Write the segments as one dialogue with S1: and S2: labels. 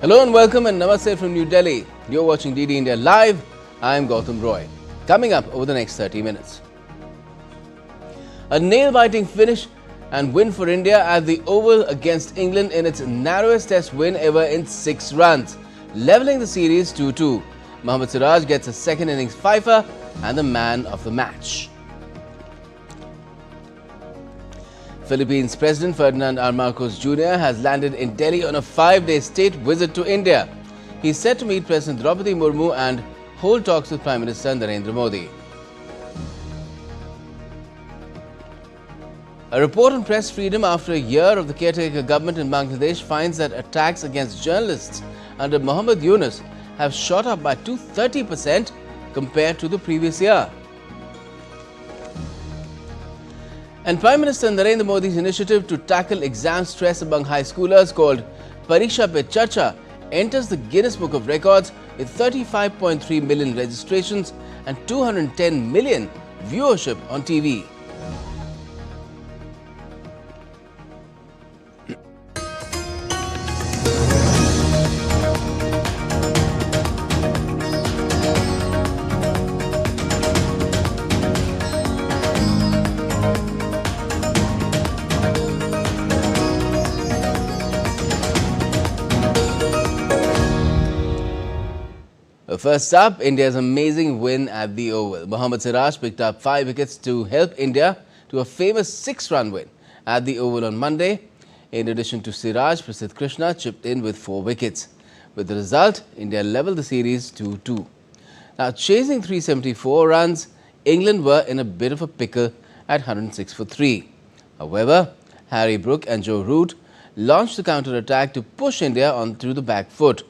S1: Hello and welcome and namaste from New Delhi. You're watching DD India Live. I'm Gautam Roy. Coming up over the next 30 minutes. A nail-biting finish and win for India at the Oval against England in its narrowest test win ever in 6 runs, levelling the series 2-2. Mohammad Siraj gets a second innings fifer and the man of the match. Philippines President Ferdinand R. Marcos Jr. has landed in Delhi on a 5-day state visit to India. He is set to meet President Draupadi Murmu and hold talks with Prime Minister Narendra Modi. A report on press freedom after a year of the caretaker government in Bangladesh finds that attacks against journalists under Muhammad Yunus have shot up by 230% compared to the previous year. And Prime Minister Narendra Modi's initiative to tackle exam stress among high schoolers called Pariksha Pe Charcha enters the Guinness Book of Records with 35.3 million registrations and 210 million viewership on TV. First up, India's amazing win at the Oval. Mohammad Siraj picked up 5 wickets to help India to a famous 6-run win at the Oval on Monday. In addition to Siraj, Prasidh Krishna chipped in with 4 wickets. With the result, India levelled the series 2-2. Now, chasing 374 runs, England were in a bit of a pickle at 106 for 3. However, Harry Brook and Joe Root launched the counter-attack to push India onto the back foot.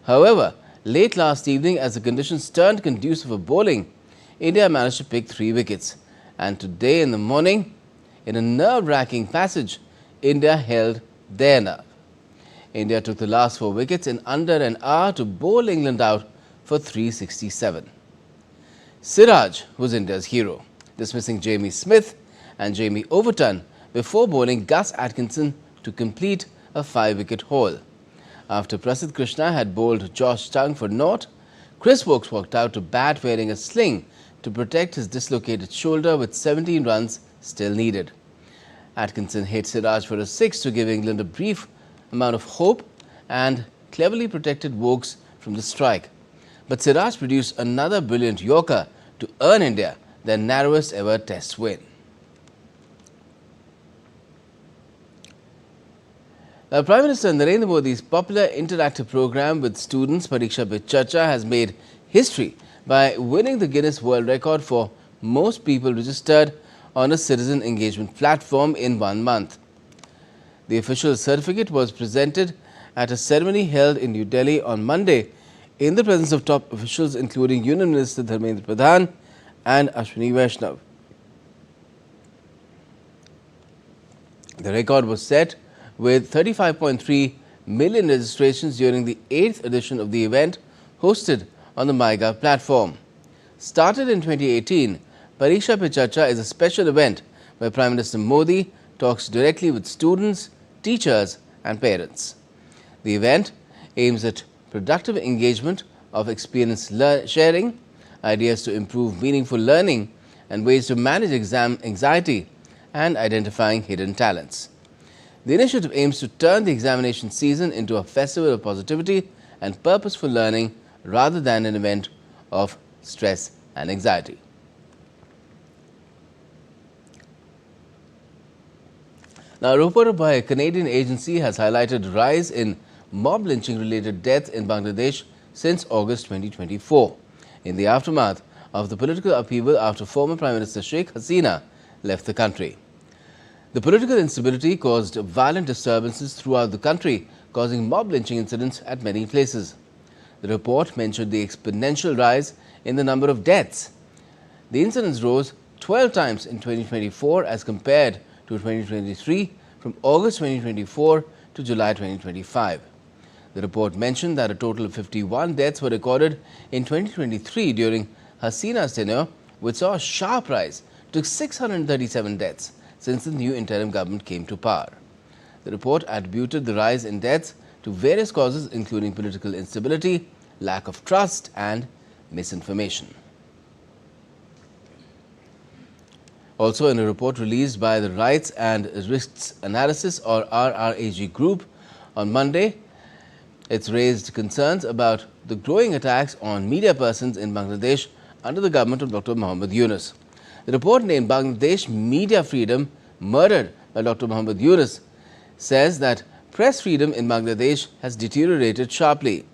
S1: However, late last evening, as the conditions turned conducive for bowling, India managed to pick 3 wickets. And today in the morning, in a nerve-wracking passage, India held their nerve. India took the last 4 wickets in under an hour to bowl England out for 367. Siraj was India's hero, dismissing Jamie Smith and Jamie Overton before bowling Gus Atkinson to complete a 5-wicket haul. After Prasidh Krishna had bowled Josh Tongue for naught, Chris Woakes walked out to bat wearing a sling to protect his dislocated shoulder with 17 runs still needed. Atkinson hit Siraj for a 6 to give England a brief amount of hope and cleverly protected Woakes from the strike. But Siraj produced another brilliant yorker to earn India their narrowest ever test win. Now, Prime Minister Narendra Modi's popular interactive program with students, Pariksha Pe Charcha, has made history by winning the Guinness World Record for most people registered on a citizen engagement platform in 1 month. The official certificate was presented at a ceremony held in New Delhi on Monday in the presence of top officials including Union Minister Dharmendra Pradhan and Ashwini Vaishnav. The record was set with 35.3 million registrations during the 8th edition of the event hosted on the MyGov platform. Started in 2018, Pariksha Pe Charcha is a special event where Prime Minister Modi talks directly with students, teachers and parents. The event aims at productive engagement of experience sharing, ideas to improve meaningful learning and ways to manage exam anxiety and identifying hidden talents. The initiative aims to turn the examination season into a festival of positivity and purposeful learning rather than an event of stress and anxiety. Now, a report by a Canadian agency has highlighted rise in mob lynching related deaths in Bangladesh since August 2024, in the aftermath of the political upheaval after former Prime Minister Sheikh Hasina left the country. The political instability caused violent disturbances throughout the country, causing mob lynching incidents at many places. The report mentioned the exponential rise in the number of deaths. The incidents rose 12 times in 2024 as compared to 2023, from August 2024 to July 2025. The report mentioned that a total of 51 deaths were recorded in 2023 during Hasina's tenure, which saw a sharp rise to 637 deaths since the new interim government came to power. The report attributed the rise in deaths to various causes including political instability, lack of trust and misinformation. Also, in a report released by the Rights and Risks Analysis or RRAG group on Monday, it's raised concerns about the growing attacks on media persons in Bangladesh under the government of Dr. Muhammad Yunus. The report named Bangladesh Media Freedom Murdered by Dr. Muhammad Yunus says that press freedom in Bangladesh has deteriorated sharply.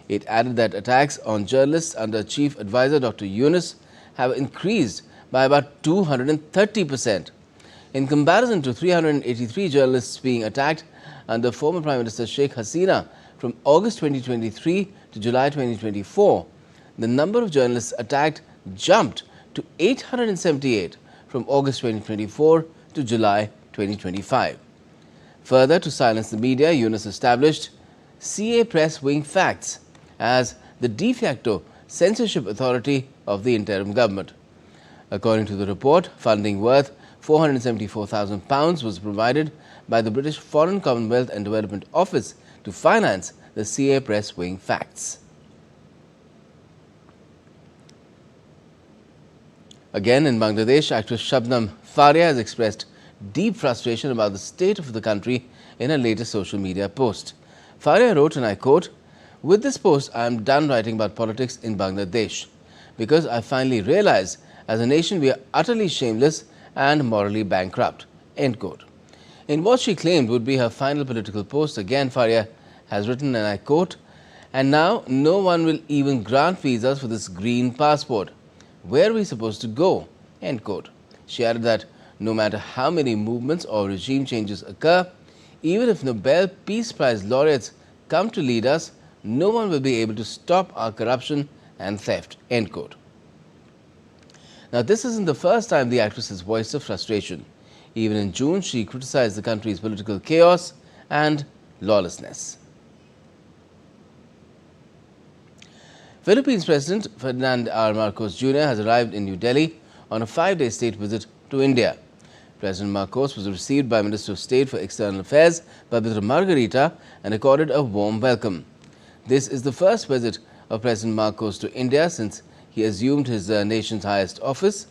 S1: It added that attacks on journalists under Chief Advisor Dr. Yunus have increased by about 230%. In comparison to 383 journalists being attacked under former Prime Minister Sheikh Hasina from August 2023 to July 2024, the number of journalists attacked jumped to 878 from August 2024 to July 2025. Further, to silence the media, Yunus established CA Press Wing Facts as the de facto censorship authority of the interim government. According to the report, funding worth £474,000 was provided by the British Foreign, Commonwealth and Development Office to finance the CA Press Wing Facts. Again, in Bangladesh, actress Shabnam Faria has expressed deep frustration about the state of the country in her latest social media post. Faria wrote, and I quote, "With this post, I am done writing about politics in Bangladesh because I finally realized as a nation we are utterly shameless and morally bankrupt." End quote. In what she claimed would be her final political post, again Faria has written, and I quote, "And now no one will even grant visas for this green passport. Where are we supposed to go?" End quote. She added that no matter how many movements or regime changes occur, even if Nobel Peace Prize laureates come to lead us, no one will be able to stop our corruption and theft. End quote. Now, this isn't the first time the actress has voiced her frustration. Even in June, she criticized the country's political chaos and lawlessness. Philippines President Ferdinand R. Marcos Jr. has arrived in New Delhi on a 5-day state visit to India. President Marcos was received by Minister of State for External Affairs, Babitra Margarita, and accorded a warm welcome. This is the first visit of President Marcos to India since he assumed his nation's highest office.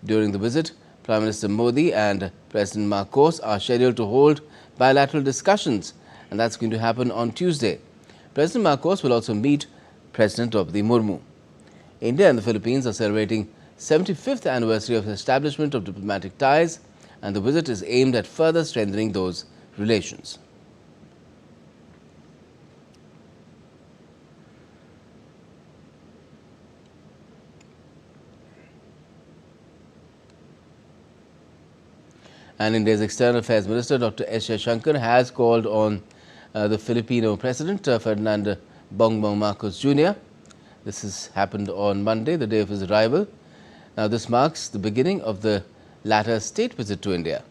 S1: During the visit, Prime Minister Modi and President Marcos are scheduled to hold bilateral discussions, and that's going to happen on Tuesday. President Marcos will also meet President Draupadi Murmu. India and the Philippines are celebrating 75th anniversary of the establishment of diplomatic ties, and the visit is aimed at further strengthening those relations. And India's External Affairs Minister Dr. S. Shankar has called on the Filipino President Ferdinand Bongbong Marcos Jr. This has happened on Monday, the day of his arrival. Now, this marks the beginning of the latter's state visit to India.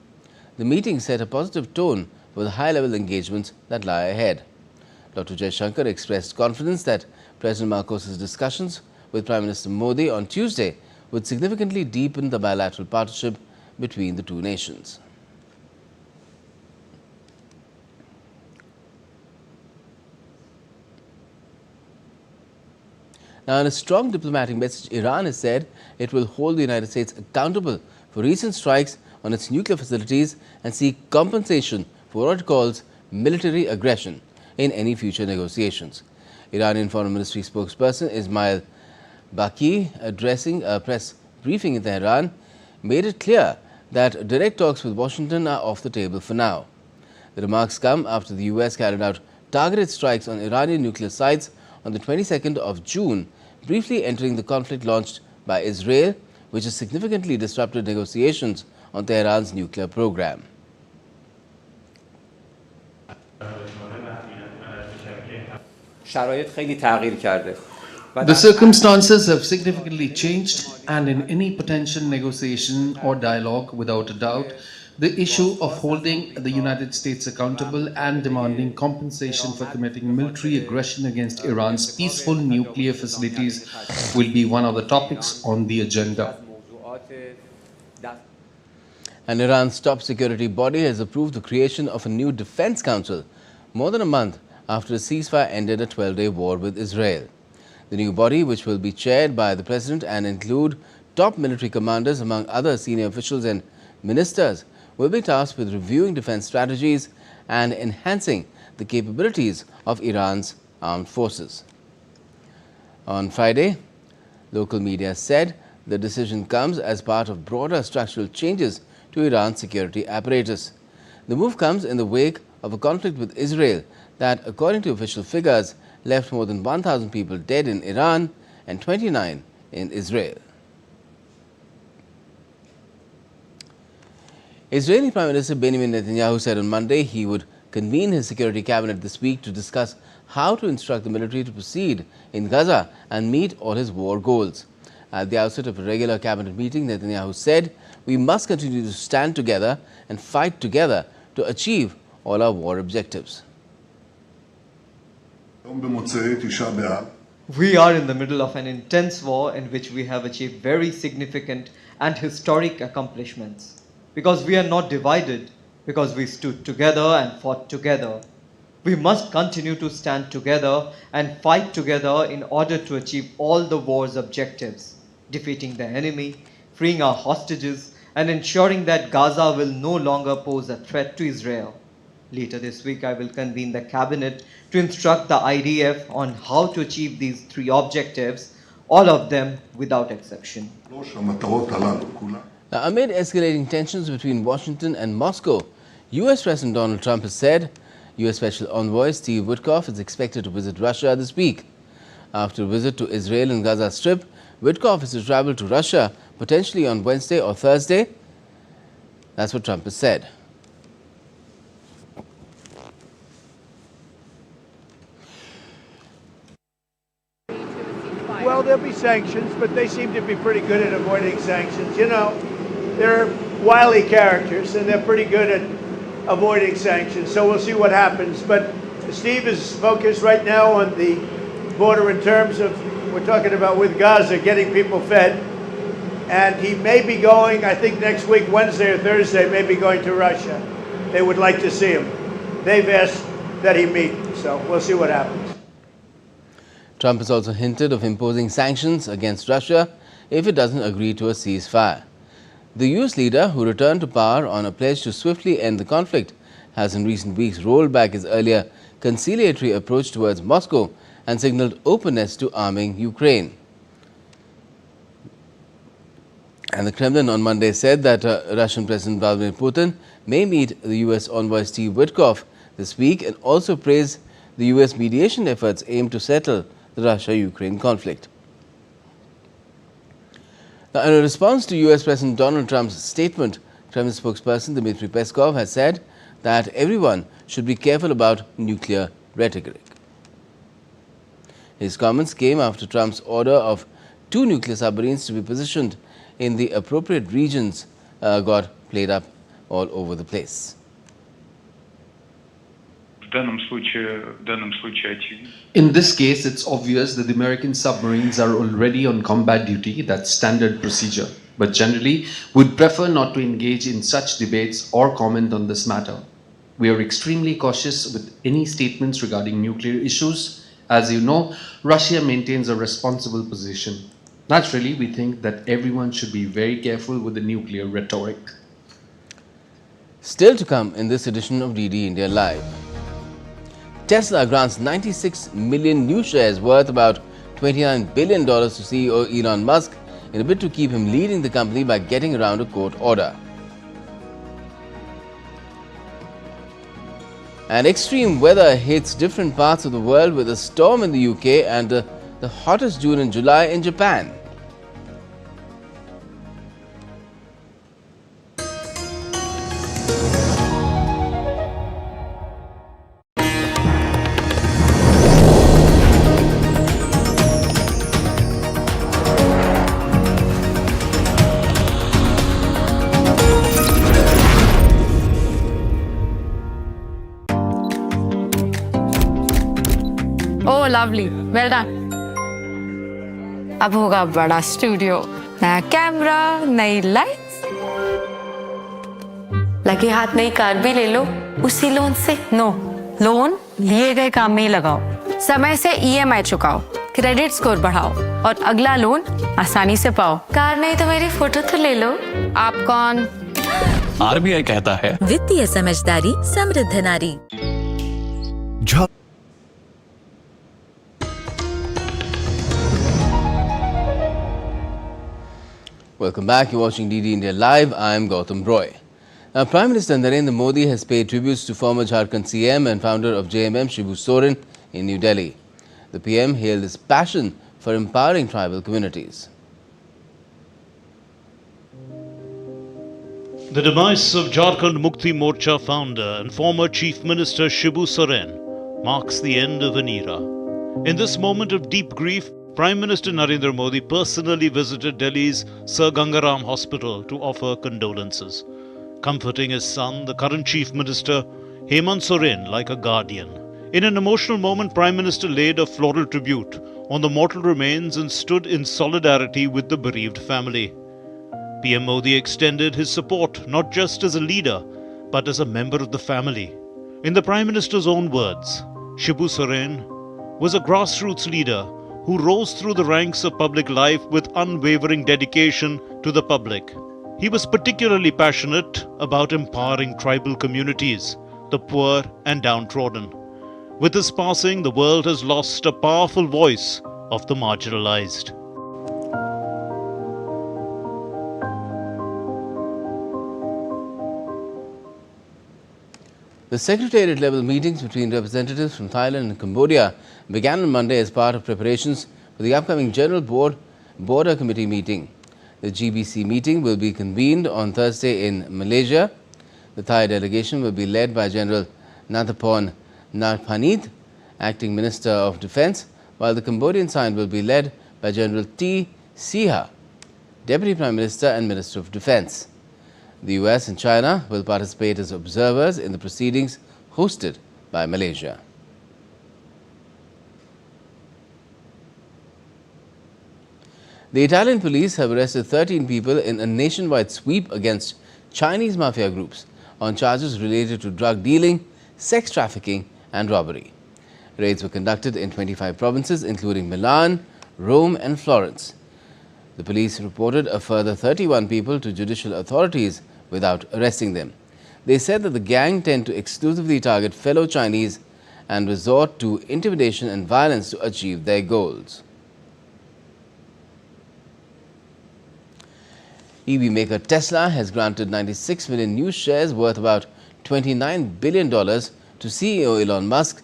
S1: The meeting set a positive tone for the high-level engagements that lie ahead. Dr. Jaishankar expressed confidence that President Marcos' discussions with Prime Minister Modi on Tuesday would significantly deepen the bilateral partnership between the two nations. Now, in a strong diplomatic message, Iran has said it will hold the United States accountable for recent strikes on its nuclear facilities and seek compensation for what it calls military aggression in any future negotiations. Iranian Foreign Ministry spokesperson Ismail Baqi, addressing a press briefing in Tehran, made it clear that direct talks with Washington are off the table for now. The remarks come after the US carried out targeted strikes on Iranian nuclear sites on the 22nd of June, briefly entering the conflict launched by Israel, which has significantly disrupted negotiations on Tehran's nuclear program.
S2: The circumstances have significantly changed, and in any potential negotiation or dialogue, without a doubt, the issue of holding the United States accountable and demanding compensation for committing military aggression against Iran's peaceful nuclear facilities will be one of the topics on the agenda.
S1: And Iran's top security body has approved the creation of a new defense council more than a month after a ceasefire ended a 12-day war with Israel. The new body, which will be chaired by the President and include top military commanders among other senior officials and ministers, will be tasked with reviewing defense strategies and enhancing the capabilities of Iran's armed forces. On Friday, local media said the decision comes as part of broader structural changes to Iran's security apparatus. The move comes in the wake of a conflict with Israel that, according to official figures, left more than 1,000 people dead in Iran and 29 in Israel. Israeli Prime Minister Benjamin Netanyahu said on Monday he would convene his security cabinet this week to discuss how to instruct the military to proceed in Gaza and meet all his war goals. At the outset of a regular cabinet meeting, Netanyahu said, "We must continue to stand together and fight together to achieve all our war objectives."
S3: We are in the middle of an intense war in which we have achieved very significant and historic accomplishments. Because we are not divided, because we stood together and fought together. We must continue to stand together and fight together in order to achieve all the war's objectives, defeating the enemy, freeing our hostages, and ensuring that Gaza will no longer pose a threat to Israel. Later this week, I will convene the cabinet to instruct the IDF on how to achieve these three objectives, all of them without exception.
S1: Now, amid escalating tensions between Washington and Moscow, U.S. President Donald Trump has said U.S. Special Envoy Steve Witkoff is expected to visit Russia this week. After a visit to Israel and Gaza Strip, Witkoff is to travel to Russia potentially on Wednesday or Thursday. That's what Trump has said.
S4: Well, there'll be sanctions, but they seem to be pretty good at avoiding sanctions. You know, they're wily characters, and they're pretty good at avoiding sanctions. So we'll see what happens. But Steve is focused right now on the border in terms of, we're talking about with Gaza, getting people fed. And he may be going, I think next week, Wednesday or Thursday, may be going to Russia. They would like to see him. They've asked that he meet, so we'll see what happens.
S1: Trump has also hinted of imposing sanctions against Russia if it doesn't agree to a ceasefire. The U.S. leader, who returned to power on a pledge to swiftly end the conflict, has in recent weeks rolled back his earlier conciliatory approach towards Moscow and signaled openness to arming Ukraine. And the Kremlin on Monday said that Russian President Vladimir Putin may meet the U.S. envoy Steve Witkoff this week and also praised the U.S. mediation efforts aimed to settle the Russia-Ukraine conflict. Now, in a response to U.S. President Donald Trump's statement, Kremlin spokesperson Dmitry Peskov has said that everyone should be careful about nuclear rhetoric. His comments came after Trump's order of 2 nuclear submarines to be positioned in the appropriate regions got played up all over the place.
S2: In this case, it's obvious that the American submarines are already on combat duty. That's standard procedure. But generally, we'd prefer not to engage in such debates or comment on this matter. We are extremely cautious with any statements regarding nuclear issues. As you know, Russia maintains a responsible position. Naturally, we think that everyone should be very careful with the nuclear rhetoric.
S1: Still to come in this edition of DD India Live. Tesla grants 96 million new shares worth about $29 billion to CEO Elon Musk in a bid to keep him leading the company by getting around a court order. And extreme weather hits different parts of the world with a storm in the UK and the hottest June and July in Japan.
S5: Oh, lovely. Well done. अब होगा बड़ा studio, नया camera, नई lights. लगे हाथ नई car भी ले लो उसी लोन से। नो, लोन लिए गए काम में ही लगाओ, समय से ईएमआई चुकाओ, क्रेडिट स्कोर बढ़ाओ और अगला लोन आसानी से पाओ। कार नहीं तो मेरी फोटो तो ले लो। आप कौन?
S6: आरबीआई कहता है
S7: वित्तीय समझदारी समृद्ध नारी।
S1: Welcome back. You're watching DD India Live. I am Gautam Roy. Now, Prime Minister Narendra Modi has paid tributes to former Jharkhand CM and founder of JMM Shibu Soren in New Delhi. The PM hailed his passion for empowering tribal communities.
S8: The demise of Jharkhand Mukti Morcha founder and former Chief Minister Shibu Soren marks the end of an era. In this moment of deep grief, Prime Minister Narendra Modi personally visited Delhi's Sir Gangaram Hospital to offer condolences, comforting his son, the current Chief Minister Hemant Soren, like a guardian. In an emotional moment, Prime Minister laid a floral tribute on the mortal remains and stood in solidarity with the bereaved family. PM Modi extended his support not just as a leader, but as a member of the family. In the Prime Minister's own words, Shibu Soren was a grassroots leader who rose through the ranks of public life with unwavering dedication to the public. He was particularly passionate about empowering tribal communities, the poor and downtrodden. With his passing, the world has lost a powerful voice of the marginalized.
S1: The secretariat-level meetings between representatives from Thailand and Cambodia began on Monday as part of preparations for the upcoming General Border Committee meeting. The GBC meeting will be convened on Thursday in Malaysia. The Thai delegation will be led by General Natapon Narpanit, Acting Minister of Defence, while the Cambodian side will be led by General T. Siha, Deputy Prime Minister and Minister of Defence. The US and China will participate as observers in the proceedings hosted by Malaysia. The Italian police have arrested 13 people in a nationwide sweep against Chinese mafia groups on charges related to drug dealing, sex trafficking and robbery. Raids were conducted in 25 provinces including Milan, Rome and Florence. The police reported a further 31 people to judicial authorities without arresting them. They said that the gang tend to exclusively target fellow Chinese and resort to intimidation and violence to achieve their goals. EV maker Tesla has granted 96 million new shares worth about $29 billion to CEO Elon Musk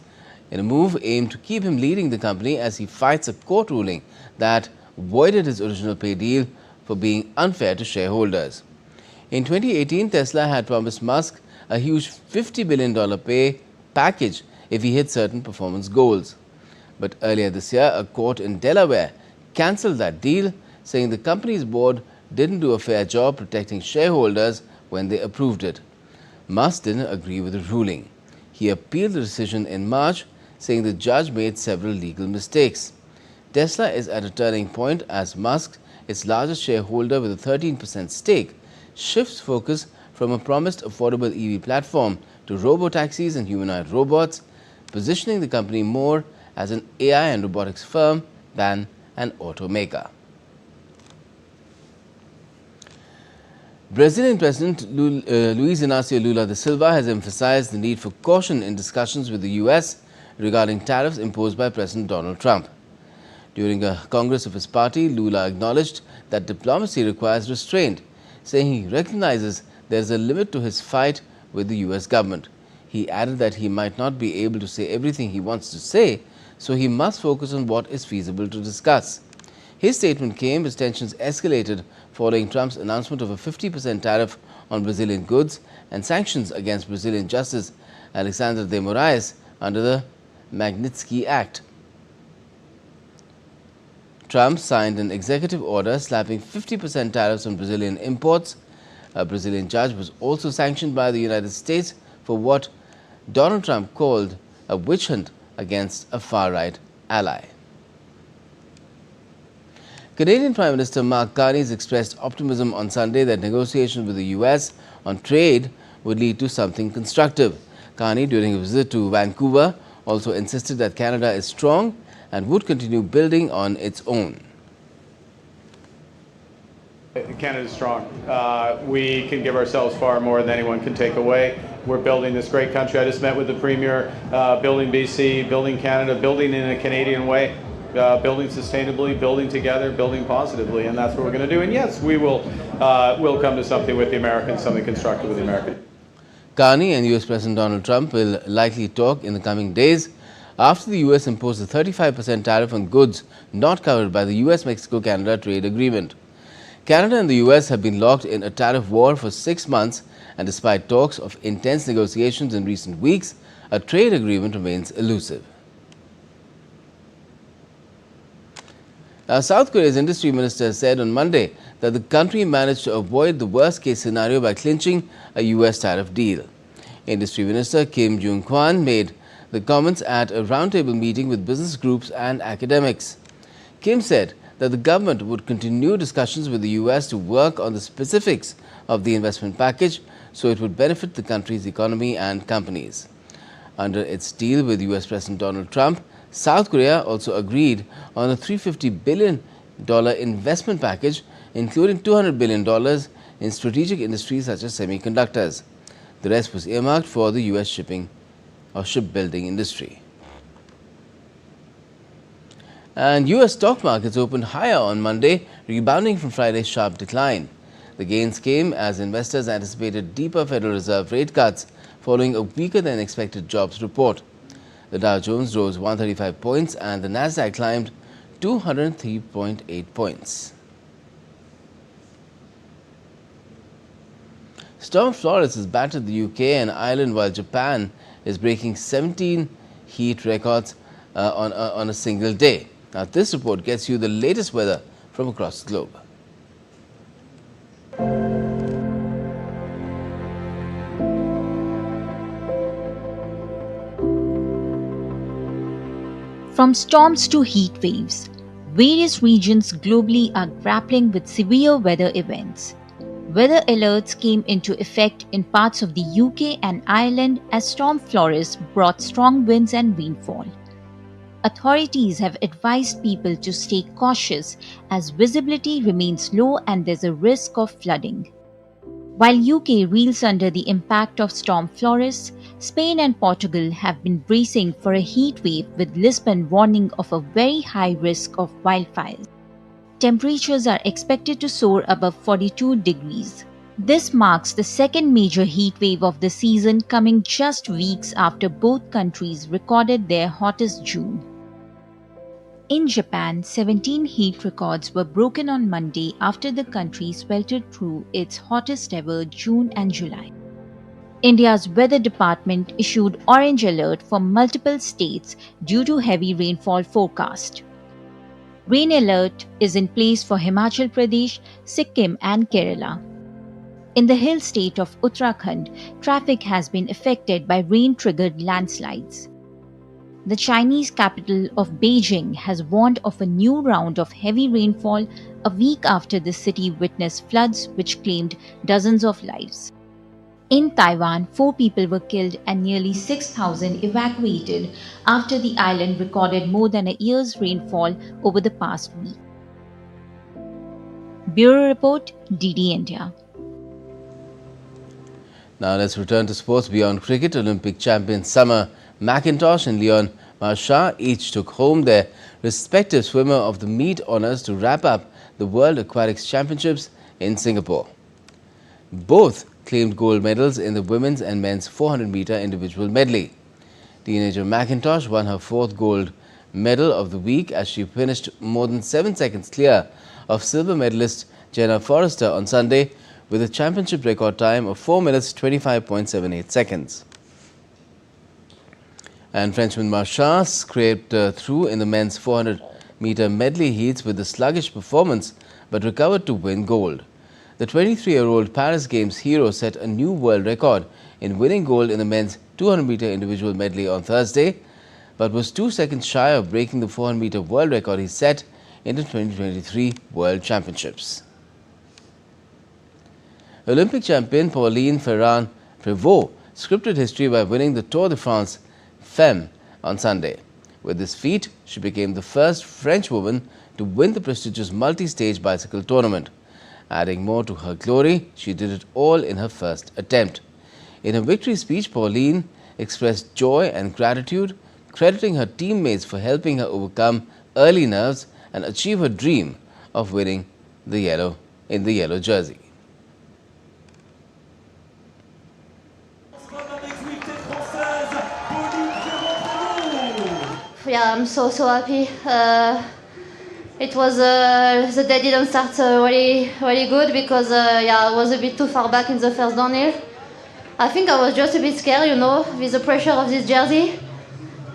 S1: in a move aimed to keep him leading the company as he fights a court ruling that voided his original pay deal for being unfair to shareholders. In 2018, Tesla had promised Musk a huge $50 billion pay package if he hit certain performance goals. But earlier this year, a court in Delaware cancelled that deal, saying the company's board didn't do a fair job protecting shareholders when they approved it. Musk didn't agree with the ruling. He appealed the decision in March, saying the judge made several legal mistakes. Tesla is at a turning point as Musk, its largest shareholder with a 13% stake, shifts focus from a promised affordable EV platform to robo-taxis and humanoid robots, positioning the company more as an AI and robotics firm than an automaker. Brazilian President Luiz Inácio Lula da Silva has emphasized the need for caution in discussions with the US regarding tariffs imposed by President Donald Trump. During a congress of his party, Lula acknowledged that diplomacy requires restraint, saying he recognizes there is a limit to his fight with the US government. He added that he might not be able to say everything he wants to say, so he must focus on what is feasible to discuss. His statement came as tensions escalated following Trump's announcement of a 50% tariff on Brazilian goods and sanctions against Brazilian Justice Alexandre de Moraes under the Magnitsky Act. Trump signed an executive order slapping 50% tariffs on Brazilian imports. A Brazilian judge was also sanctioned by the United States for what Donald Trump called a witch hunt against a far-right ally. Canadian Prime Minister Mark Carney expressed optimism on Sunday that negotiations with the US on trade would lead to something constructive. Carney, during a visit to Vancouver, also insisted that Canada is strong and would continue building on its own.
S9: Canada is strong. We can give ourselves far more than anyone can take away. We're building this great country. I just met with the Premier, building BC, building Canada, building in a Canadian way, building sustainably, building together, building positively, and that's what we're going to do. And yes, we will we'll come to something with the Americans, something constructive with the Americans.
S1: Carney and US President Donald Trump will likely talk in the coming days after the US imposed a 35% tariff on goods not covered by the US-Mexico-Canada trade agreement. Canada and the US have been locked in a tariff war for 6 months, and despite talks of intense negotiations in recent weeks, a trade agreement remains elusive. Now, South Korea's industry minister said on Monday that the country managed to avoid the worst-case scenario by clinching a US tariff deal. Industry Minister Kim Jung-kwan made the comments at a roundtable meeting with business groups and academics. Kim said that the government would continue discussions with the US to work on the specifics of the investment package so it would benefit the country's economy and companies. Under its deal with US President Donald Trump, South Korea also agreed on a $350 billion investment package, including $200 billion in strategic industries such as semiconductors. The rest was earmarked for the US shipping or shipbuilding industry. And US stock markets opened higher on Monday, rebounding from Friday's sharp decline. The gains came as investors anticipated deeper Federal Reserve rate cuts following a weaker than expected jobs report. The Dow Jones rose 135 points and the Nasdaq climbed 203.8 points. Storm Flores has battered the UK and Ireland while Japan is breaking 17 heat records on a single day. Now, this report gets you the latest weather from across the globe.
S10: From storms to heat waves, various regions globally are grappling with severe weather events. Weather alerts came into effect in parts of the UK and Ireland as Storm Flores brought strong winds and rainfall. Authorities have advised people to stay cautious as visibility remains low and there's a risk of flooding. While UK reels under the impact of Storm Flores, Spain and Portugal have been bracing for a heat wave with Lisbon warning of a very high risk of wildfires. Temperatures are expected to soar above 42 degrees. This marks the second major heat wave of the season, coming just weeks after both countries recorded their hottest June. In Japan, 17 heat records were broken on Monday after the country sweltered through its hottest ever June and July. India's weather department issued orange alert for multiple states due to heavy rainfall forecast. Rain alert is in place for Himachal Pradesh, Sikkim and Kerala. In the hill state of Uttarakhand, traffic has been affected by rain-triggered landslides. The Chinese capital of Beijing has warned of a new round of heavy rainfall a week after the city witnessed floods which claimed dozens of lives. In Taiwan, 4 people were killed and nearly 6,000 evacuated after the island recorded more than a year's rainfall over the past week. Bureau Report, DD India.
S1: Now let's return to sports beyond cricket. Olympic champions Summer McIntosh and Leon Marchand each took home their respective swimmer of the meet honours to wrap up the World Aquatics Championships in Singapore. Both claimed gold medals in the women's and men's 400-metre individual medley. Teenager McIntosh won her 4th gold medal of the week as she finished more than 7 seconds clear of silver medalist Jenna Forrester on Sunday with a championship record time of 4 minutes 25.78 seconds. And Frenchman Marchand scraped through in the men's 400-metre medley heats with a sluggish performance but recovered to win gold. The 23-year-old Paris Games hero set a new world record in winning gold in the men's 200-metre individual medley on Thursday, but was 2 seconds shy of breaking the 400-metre world record he set in the 2023 World Championships. Olympic champion Pauline Ferrand-Prévot scripted history by winning the Tour de France Femme on Sunday. With this feat, she became the first French woman to win the prestigious multi-stage bicycle tournament. Adding more to her glory, she did it all in her first attempt. In her victory speech, Pauline expressed joy and gratitude, crediting her teammates for helping her overcome early nerves and achieve her dream of winning the yellow jersey.
S11: Yeah, I'm so happy. It was the day didn't start really good because I was a bit too far back in the first downhill. I think I was just a bit scared, you know, with the pressure of this jersey,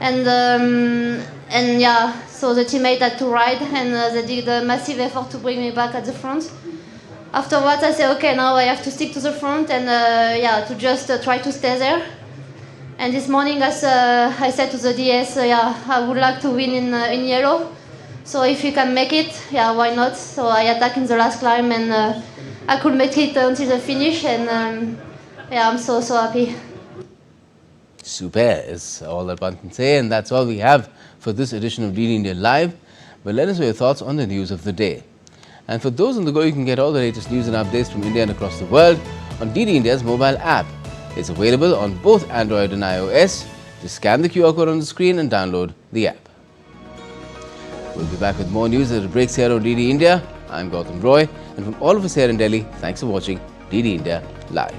S11: and so the teammate had to ride, and they did a massive effort to bring me back at the front. Afterwards, I said, okay, now I have to stick to the front and to just try to stay there. And this morning, as I said to the DS, I would like to win in yellow. So if you can make it, why not? So I attacked in the last climb, and I could make it until the finish, and I'm so happy.
S1: Super is all that one can say, and that's all we have for this edition of DD India Live. But let us know your thoughts on the news of the day. And for those on the go, you can get all the latest news and updates from India and across the world on DD India's mobile app. It's available on both Android and iOS. Just scan the QR code on the screen and download the app. We'll be back with more news as it breaks here on DD India. I'm Gautam Roy, and from all of us here in Delhi, thanks for watching DD India Live.